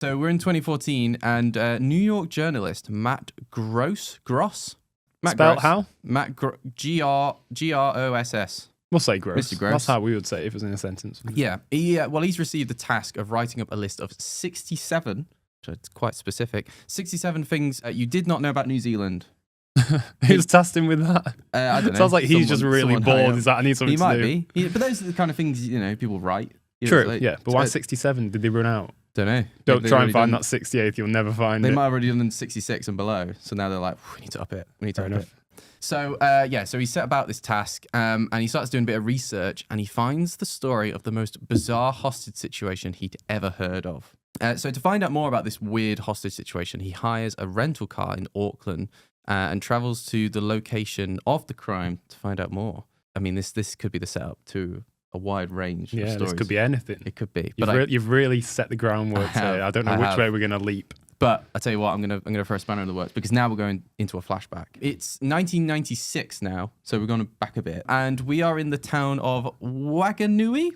So we're in 2014, and New York journalist Matt Gross. Matt Spelled Gross. how? Matt Gross. We'll say gross. Mr. Gross. That's how we would say it if it was in a sentence. Yeah. He's received the task of writing up a list of 67, which is quite specific, 67 things you did not know about New Zealand. Who's tasked him with that? I don't know. Sounds like he's just really bored. He's like, I need something to do. He might be. But those are the kind of things, people write. True, like, yeah. But why 67? Did they run out? Don't know. Don't try and find that 68th. You'll never find it. They might have already done 66 and below. So now they're like, we need to up it. Fair enough. So, so he set about this task and he starts doing a bit of research and he finds the story of the most bizarre hostage situation he'd ever heard of. So to find out more about this weird hostage situation, he hires a rental car in Auckland and travels to the location of the crime to find out more. I mean, this could be the setup to a wide range of stories. This could be anything. It could be. You've really set the groundwork here. I don't know which way we're going to leap. But I tell you what, I'm gonna throw a spanner in the works because now we're going into a flashback. It's 1996 now, so we're going back a bit, and we are in the town of Waganui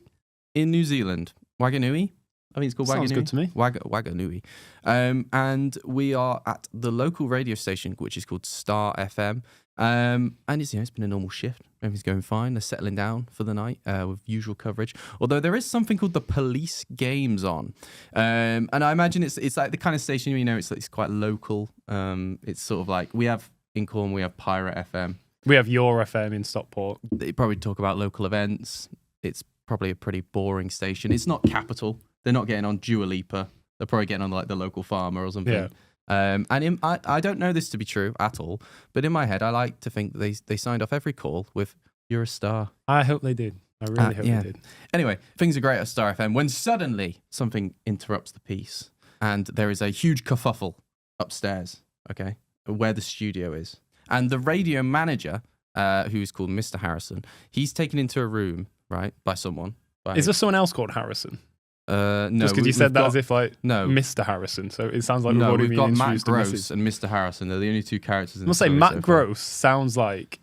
in New Zealand. Waganui, I think it's called Waganui. Sounds good to me. Waganui, and we are at the local radio station, which is called Star FM. And it's been a normal shift. Everything's going fine. They're settling down for the night with usual coverage. Although there is something called the police games on, and I imagine it's like the kind of station it's quite local. It's sort of like we have in Cornwall, we have Pirate FM. We have Your FM in Stockport. They probably talk about local events. It's probably a pretty boring station. It's not Capital. They're not getting on Dua Lipa. They're probably getting on like the local farmer or something. Yeah. And I don't know this to be true at all, but in my head, I like to think that they signed off every call with, "You're a star." I hope they did. I really hope they did. Anyway, things are great at Star FM when suddenly something interrupts the piece and there is a huge kerfuffle upstairs, okay, where the studio is. And the radio manager, who's called Mr. Harrison, he's taken into a room, right, by someone. Is there someone else called Harrison? No, just because you said that as if no, Mr. Harrison, so it sounds like we've already been introduced. Matt Gross and Mr. Harrison. They're the only two characters in the story. I must say, Matt Gross sounds like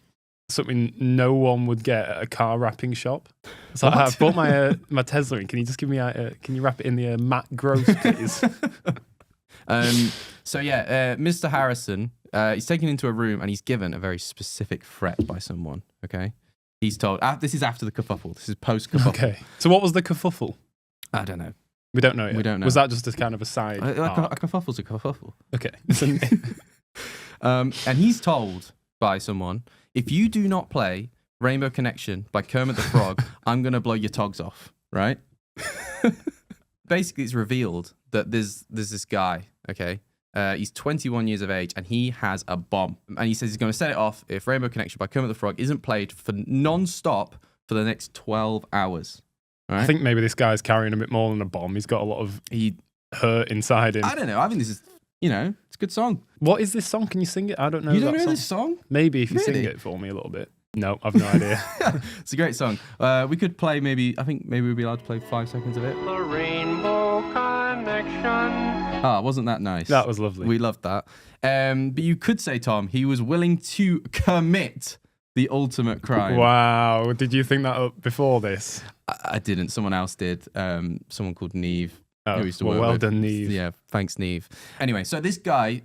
something no one would get at a car wrapping shop. So I've bought my Tesla in. Can you just give me can you wrap it in the Matt Gross, please? Mr. Harrison, he's taken into a room and he's given a very specific threat by someone. Okay, he's told. This is after the kerfuffle. This is post kerfuffle. Okay, so what was the kerfuffle? I don't know. We don't know yet. We don't know. Was that just a kind of a side? A kerfuffle's a kerfuffle. Okay. And he's told by someone, if you do not play Rainbow Connection by Kermit the Frog, I'm going to blow your togs off, right? Basically, it's revealed that there's this guy, okay? He's 21 years of age and he has a bomb. And he says he's going to set it off if Rainbow Connection by Kermit the Frog isn't played for non-stop for the next 12 hours. Right? I think maybe this guy's carrying a bit more than a bomb. He's got a lot of hurt inside him. I don't know. I think this is, it's a good song. What is this song? Can you sing it? I don't know. You don't know this song? Maybe if you sing it for me a little bit. No, I've no idea. It's a great song. We could play maybe we'd be allowed to play 5 seconds of it. The Rainbow Connection. Wasn't that nice? That was lovely. We loved that. But you could say, Tom, he was willing to commit the ultimate crime. Wow. Did you think that up before this? I didn't. Someone else did. Someone called Neve. Who used to work well with. done, Neve. Yeah, thanks, Neve. Anyway, so this guy,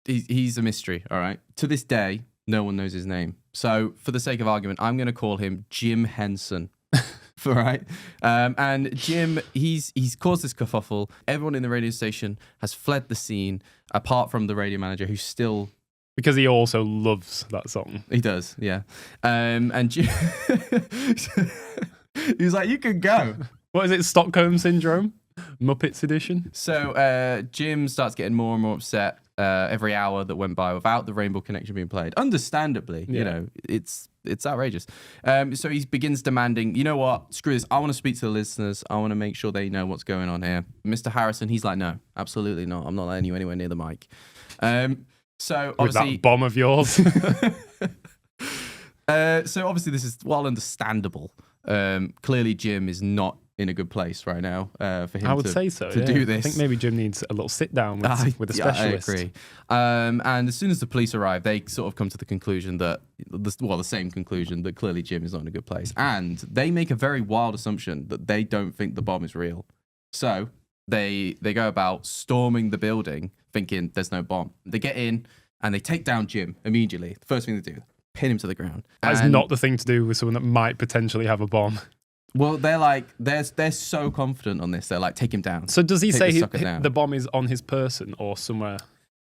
he's a mystery, all right? To this day, no one knows his name. So for the sake of argument, I'm going to call him Jim Henson. All right? And Jim, he's caused this kerfuffle. Everyone in the radio station has fled the scene, apart from the radio manager, who's still... Because he also loves that song. He does, yeah. And Jim... He's like, you can go. What is it? Stockholm Syndrome? Muppets edition? So Jim starts getting more and more upset every hour that went by without the Rainbow Connection being played. Understandably, it's outrageous. So he begins demanding, you know what? Screw this. I want to speak to the listeners. I want to make sure they know what's going on here. Mr. Harrison, he's like, no, absolutely not. I'm not letting you anywhere near the mic. So obviously... With that bomb of yours. So obviously this is well understandable. Clearly Jim is not in a good place right now for him to do this. I think maybe Jim needs a little sit down with a specialist. I agree. And as soon as the police arrive, they sort of come to the conclusion that, the same conclusion, that clearly Jim is not in a good place. And they make a very wild assumption that they don't think the bomb is real. So they go about storming the building, thinking there's no bomb. They get in and they take down Jim immediately. The first thing they do, pin him to the ground. That's And- not the thing to do with someone that might potentially have a bomb. Well, they're like they're so confident on this. They're like, take him down. So does he Take say the sucker down. the bomb is on his person or somewhere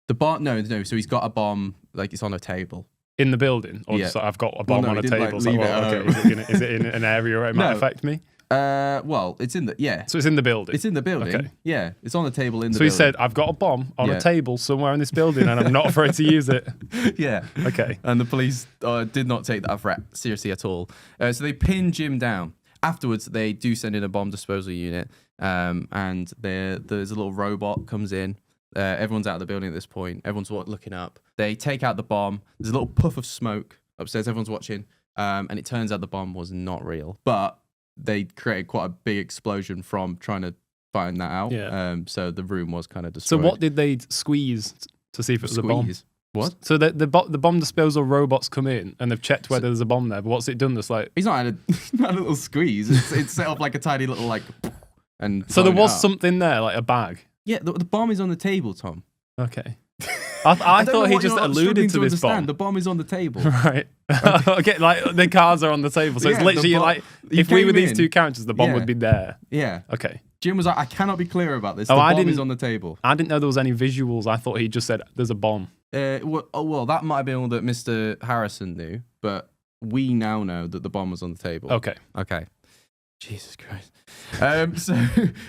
The bomb? No. So he's got a bomb. Like it's on a table. in the building? Or Yeah. just like, I've got a bomb no, on he a didn't, table. like, So, leave well, it at okay, is it in an area where it might No. affect me? Well, it's in the So it's in the building. It's in the building. Okay. Yeah, it's on the table in the So he building. said, I've got a bomb on Yeah. a table somewhere in this building and I'm not afraid to use it. Yeah. Okay. And the police did not take that threat seriously at all. So they pin Jim down. Afterwards, they do send in a bomb disposal unit, and there's a little robot comes in. Everyone's out of the building at this point. Everyone's looking up. They take out the bomb. There's a little puff of smoke upstairs. Everyone's watching, and it turns out the bomb was not real. But they created quite a big explosion from trying to find that out. Yeah. So the room was kind of So destroyed. what did they squeeze to see if it was a bomb? Squeeze? What? So the bomb disposal robots come in and they've checked whether there's a bomb there. But what's it done? That's like. He's not had not a little squeeze. It's set off like a tiny little like. And So there blown was up. something there, like a bag. Yeah, the bomb is on the table, Tom. Okay. I don't know thought he what just you're alluded struggling to this understand. bomb. The bomb is on the table. Right. Okay, like the cards are on the table. So it's Yeah, the literally bomb- like he if we were came these in- two characters, the bomb Yeah. would be there. Yeah. Okay. Jim was like, I cannot be clearer about this. Oh, The I bomb is didn't- on the table. I didn't know there was any visuals. I thought he just said there's a bomb. Well, that might have been all that Mr. Harrison knew, but we now know that the bomb was on the table. Okay. Okay. Jesus Christ. So,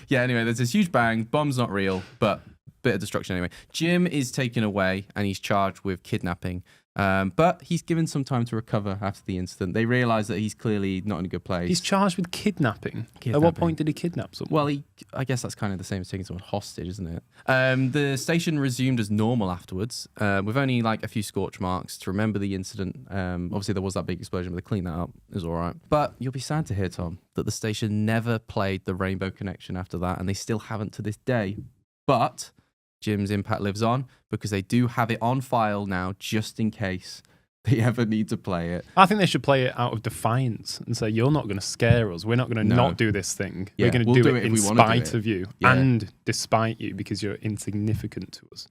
yeah, anyway, there's this huge bang. Bomb's not real, but bit of destruction anyway. Jim is taken away and he's charged with kidnapping. But he's given some time to recover after the incident. They realise that he's clearly not in a good place. He's charged with kidnapping. At Kidnapping. what point did he kidnap someone? Well, I guess that's kind of the same as taking someone hostage, isn't it? The station resumed as normal afterwards, with only like a few scorch marks to remember the incident. Obviously, there was that big explosion, but they cleaned that up. It was all right. But you'll be sad to hear, Tom, that the station never played the Rainbow Connection after that, and they still haven't to this day. But Jim's impact lives on because they do have it on file now, just in case they ever need to play it. I think they should play it out of defiance and say, you're not going to scare us. We're not going to No. not do this thing. Yeah, We're going to we'll do do it it in if we wanna do spite it. of you Yeah. and despite you because you're insignificant to us.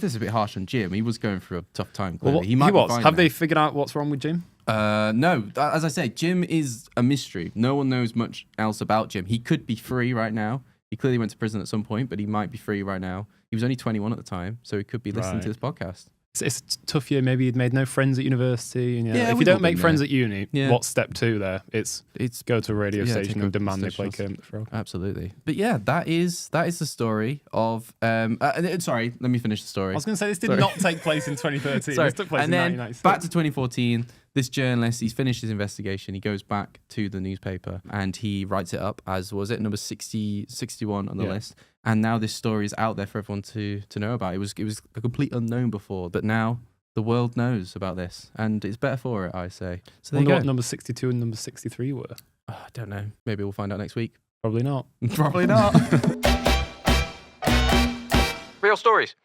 This is a bit harsh on Jim. He was going through a tough time, Well, clearly. He might be was. fine Have now. they figured out what's wrong with Jim? No, as I said, Jim is a mystery. No one knows much else about Jim. He could be free right now. He clearly went to prison at some point, but he might be free right now. He was only 21 at the time, so he could be listening to Right. this podcast. It's a tough year. Maybe he'd made no friends at university. And, Yeah, if you we've don't all make been friends there. at uni, Yeah. what's step 2 there? It's go to a radio Yeah, station take and a demand they play station. Kermit the Frog. Absolutely. But yeah, that is the story of. Sorry, let me finish the story. I was going to say this did Sorry. not take place in 2013. Sorry. This took place And in then 1996. back to 2014, this journalist, he's finished his investigation. He goes back to the newspaper and he writes it up as, was it number 61 on the Yeah. list? And now this story is out there for everyone to know about. It was a complete unknown before, but now the world knows about this, and it's better for it, I say. So I there you wonder go. what number 62 and number 63 were. I don't know. Maybe we'll find out next week. Probably not. Probably not. Real stories.